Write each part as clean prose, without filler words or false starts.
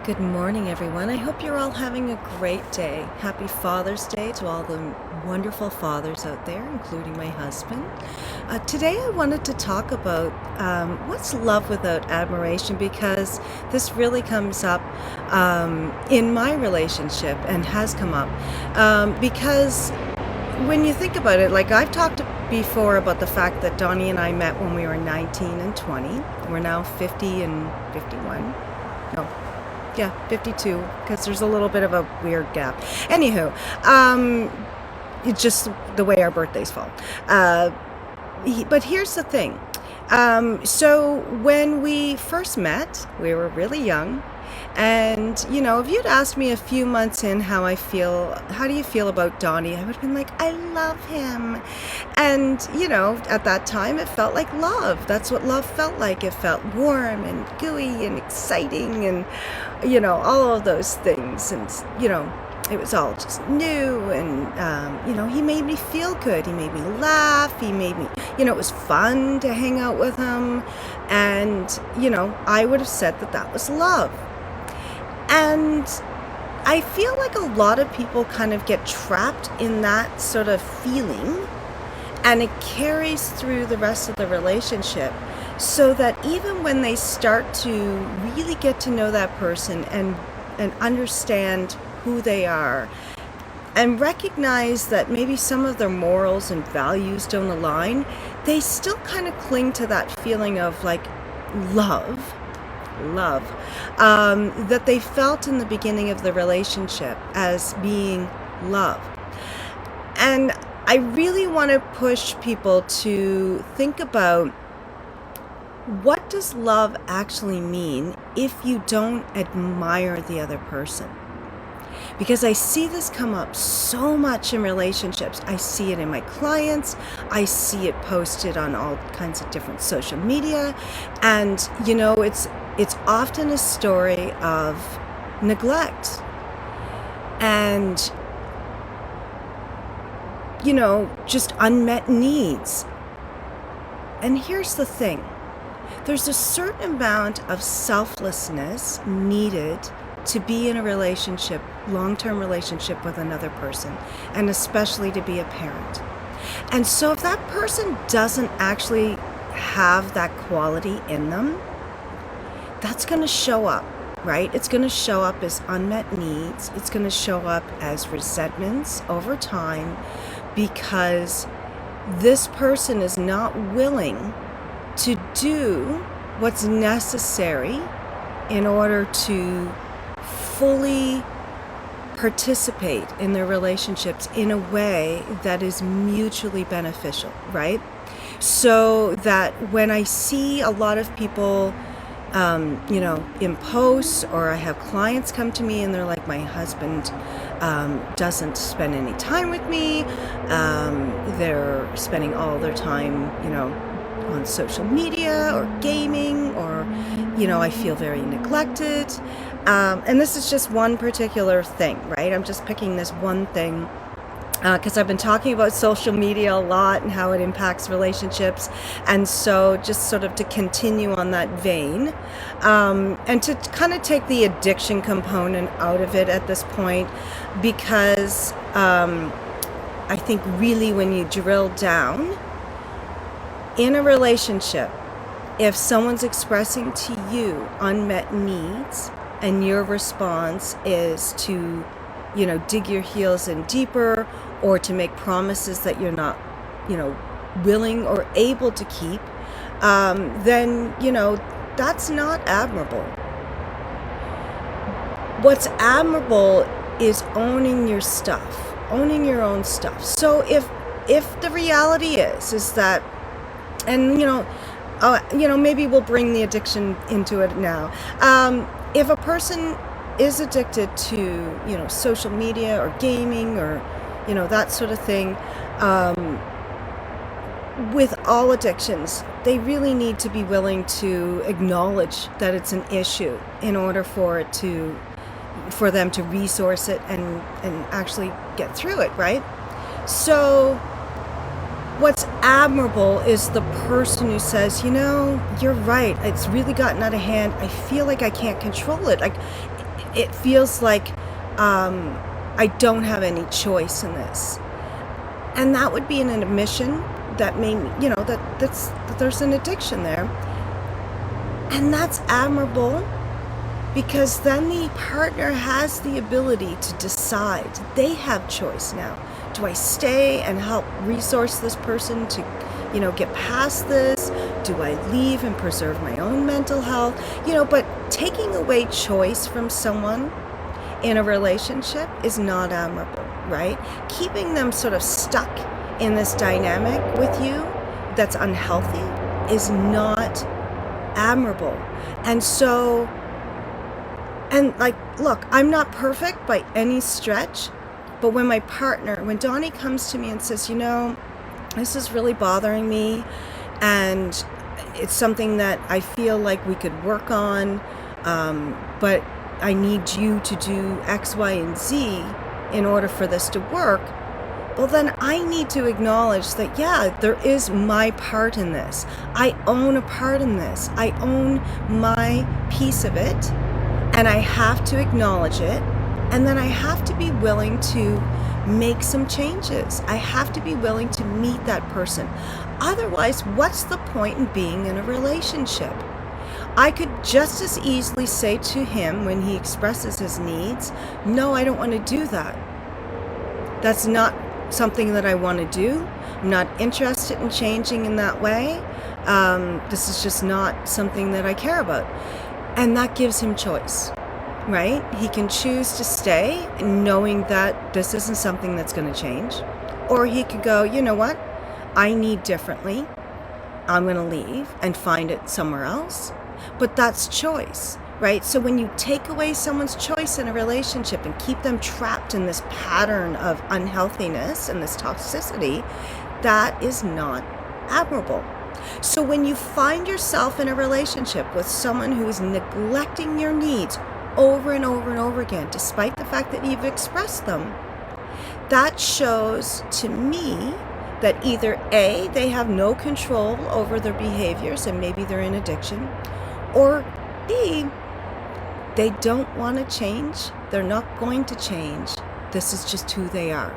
Good morning, everyone. I hope you're all having a great day. Happy Father's Day to all the wonderful fathers out there, including my husband. Today, I wanted to talk about what's love without admiration, because this really comes up in my relationship and has come up. Because when you think about it, like I've talked before about the fact that Donnie and I met when we were 19 and 20. We're now 50 and 51. No. Yeah, 52, because there's a little bit of a weird gap. Anywho, it's just the way our birthdays fall. But here's the thing. So when we first met, we were really young. And, if you'd asked me a few months in how do you feel about Donnie? I would have been like, I love him. And, at that time, it felt like love. That's what love felt like. It felt warm and gooey and exciting and, all of those things. And, it was all just new. And, he made me feel good. He made me laugh. He made me, it was fun to hang out with him. And, I would have said that was love. And I feel like a lot of people kind of get trapped in that sort of feeling, and it carries through the rest of the relationship, so that even when they start to really get to know that person and understand who they are and recognize that maybe some of their morals and values don't align, they still kind of cling to that feeling of like love that they felt in the beginning of the relationship as being love. And I really want to push people to think about, what does love actually mean if you don't admire the other person? Because I see this come up so much in relationships. I see it in my clients. I see it posted on all kinds of different social media. And, it's often a story of neglect and, just unmet needs. And here's the thing. There's a certain amount of selflessness needed to be in a relationship, long-term relationship with another person, and especially to be a parent. And so if that person doesn't actually have that quality in them, that's going to show up, right? It's going to show up as unmet needs. It's going to show up as resentments over time, because this person is not willing to do what's necessary in order to fully participate in their relationships in a way that is mutually beneficial, right? So that when I see a lot of people in posts, or I have clients come to me and they're like, my husband doesn't spend any time with me. They're spending all their time, on social media or gaming, or, I feel very neglected. And this is just one particular thing, right? I'm just picking this one thing because I've been talking about social media a lot and how it impacts relationships. And so just sort of to continue on that vein, and to kind of take the addiction component out of it at this point, because I think really when you drill down in a relationship, if someone's expressing to you unmet needs and your response is to, dig your heels in deeper, or to make promises that you're not, willing or able to keep, then, that's not admirable. What's admirable is owning your stuff, owning your own stuff. So if the reality is that, and, maybe we'll bring the addiction into it now. If a person is addicted to, social media or gaming or, that sort of thing, with all addictions, they really need to be willing to acknowledge that it's an issue in order for them to resource it and actually get through it, right? So What's admirable is the person who says, you know, you're right, it's really gotten out of hand. I feel like I can't control it. Like, it feels like I don't have any choice in this. And that would be an admission that may, you know, that there's an addiction there. And that's admirable, because then the partner has the ability to decide. They have choice now. Do I stay and help resource this person to, you know, get past this? Do I leave and preserve my own mental health? You know, but taking away choice from someone in a relationship is not admirable, right? Keeping them sort of stuck in this dynamic with you that's unhealthy is not admirable. And so, and like, look, I'm not perfect by any stretch, but when Donnie comes to me and says, you know, this is really bothering me, and it's something that I feel like we could work on, but I need you to do X, Y, and Z in order for this to work, well, then I need to acknowledge that, yeah, there is my part in this. I own a part in this. I own my piece of it, and I have to acknowledge it. And then I have to be willing to make some changes. I have to be willing to meet that person. Otherwise, what's the point in being in a relationship? I could just as easily say to him when he expresses his needs, no, I don't want to do that. That's not something that I want to do. I'm not interested in changing in that way. This is just not something that I care about. And that gives him choice. Right? He can choose to stay knowing that this isn't something that's going to change. Or he could go, you know what? I need differently. I'm going to leave and find it somewhere else. But that's choice, right? So when you take away someone's choice in a relationship and keep them trapped in this pattern of unhealthiness and this toxicity, that is not admirable. So when you find yourself in a relationship with someone who is neglecting your needs over and over and over again, despite the fact that you've expressed them, that shows to me that either A, they have no control over their behaviors and maybe they're in addiction, or B, they don't want to change. They're not going to change. This is just who they are.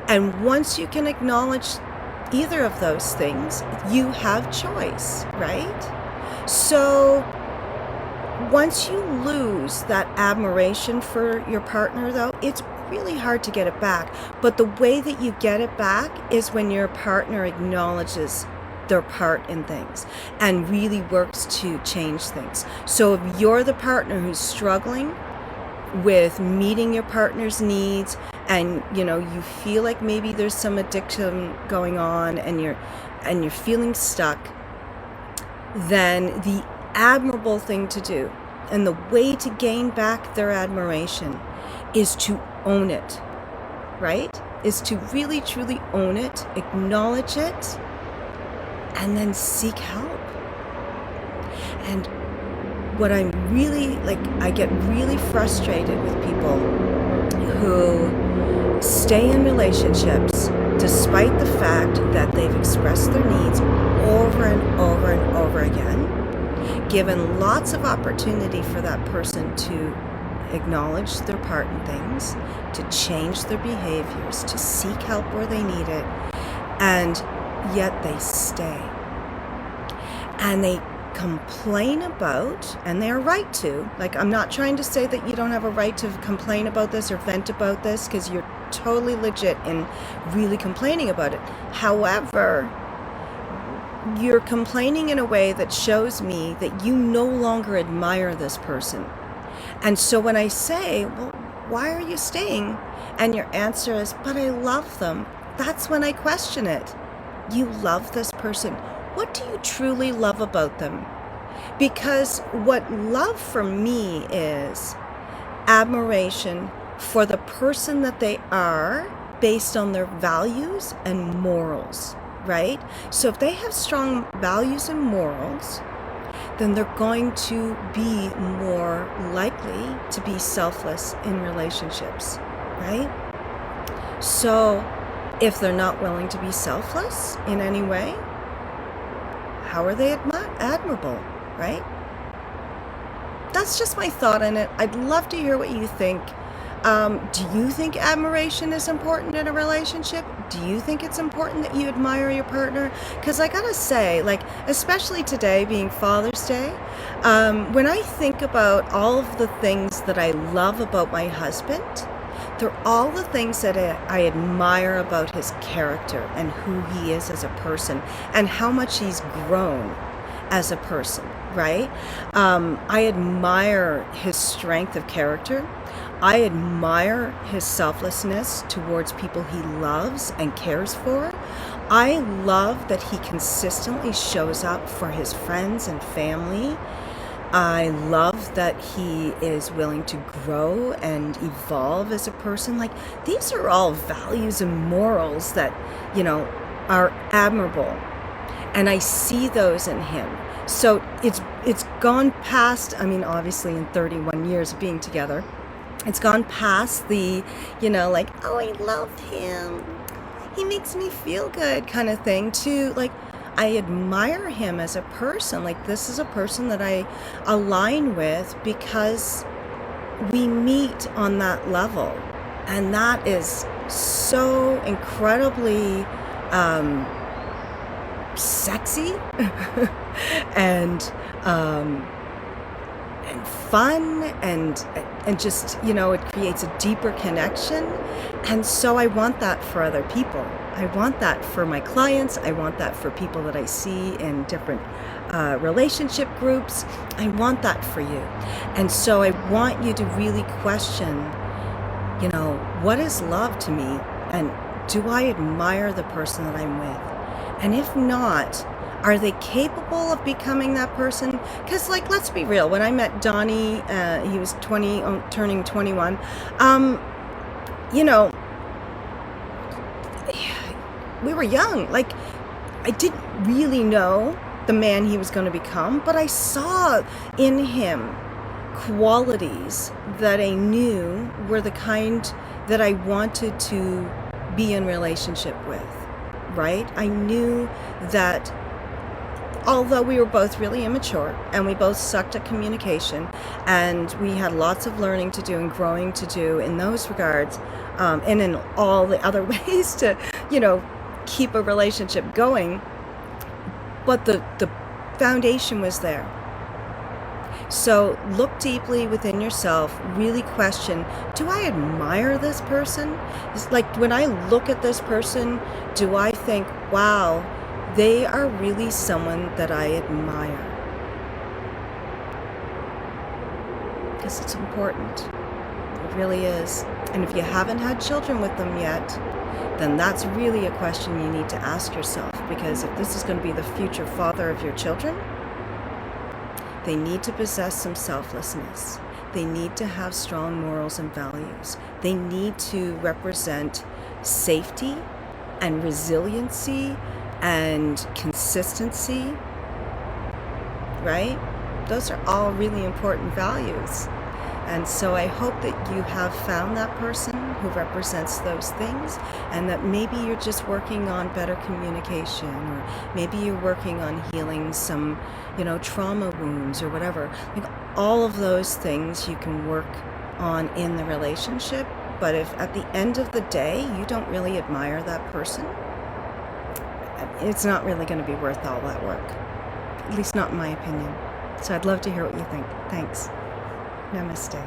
And once you can acknowledge either of those things, you have choice, right? So once you lose that admiration for your partner, though, it's really hard to get it back. But the way that you get it back is when your partner acknowledges their part in things and really works to change things. So if you're the partner who's struggling with meeting your partner's needs, and you know you feel like maybe there's some addiction going on and you're feeling stuck, then the admirable thing to do, and the way to gain back their admiration, is to own it, right? Is to really truly own it, acknowledge it, and then seek help. And what I'm really, I get really frustrated with people who stay in relationships despite the fact that they've expressed their needs over and over and over again, given lots of opportunity for that person to acknowledge their part in things, to change their behaviors, to seek help where they need it, and yet they stay. And they complain about, and they're right to, I'm not trying to say that you don't have a right to complain about this or vent about this, because you're totally legit in really complaining about it. However, you're complaining in a way that shows me that you no longer admire this person. And so when I say, well, why are you staying? And your answer is, but I love them. That's when I question it. You love this person. What do you truly love about them? Because what love for me is admiration for the person that they are based on their values and morals, right? So if they have strong values and morals, then they're going to be more likely to be selfless in relationships, right? So If they're not willing to be selfless in any way, how are they admirable, right? That's just my thought on it. I'd love to hear what you think. Do you think admiration is important in a relationship? Do you think it's important that you admire your partner? Because I gotta say, like, especially today being Father's Day, when I think about all of the things that I love about my husband, they're all the things that I admire about his character and who he is as a person and how much he's grown as a person, right? I admire his strength of character. I admire his selflessness towards people he loves and cares for. I love that he consistently shows up for his friends and family. I love that he is willing to grow and evolve as a person. Like, these are all values and morals that, are admirable. And I see those in him. So it's gone past, obviously in 31 years of being together, it's gone past the, like, oh, I love him, he makes me feel good kind of thing, to like, I admire him as a person. Like, this is a person that I align with because we meet on that level. And that is so incredibly sexy and fun, and just, it creates a deeper connection. And so I want that for other people. I want that for my clients. I want that for people that I see in different relationship groups. I want that for you. And so I want you to really question, what is love to me? And do I admire the person that I'm with? And if not, are they capable of becoming that person? Because, like, let's be real. When I met Donnie, he was 20, turning 21. We were young. Like, I didn't really know the man he was going to become, but I saw in him qualities that I knew were the kind that I wanted to be in relationship with, right? I knew that although we were both really immature and we both sucked at communication, and we had lots of learning to do and growing to do in those regards, and in all the other ways to, keep a relationship going, but the foundation was there. So look deeply within yourself, really question, do I admire this person? It's like, when I look at this person, do I think, wow, they are really someone that I admire? Because it's important. It really is. And if you haven't had children with them yet, then that's really a question you need to ask yourself. Because if this is going to be the future father of your children, they need to possess some selflessness. They need to have strong morals and values. They need to represent safety and resiliency and consistency, right? Those are all really important values. And so I hope that you have found that person who represents those things, and that maybe you're just working on better communication, or maybe you're working on healing some, trauma wounds or whatever. Like, all of those things you can work on in the relationship. But if at the end of the day you don't really admire that person, it's not really going to be worth all that work. At least not in my opinion. So I'd love to hear what you think. Thanks. Namaste.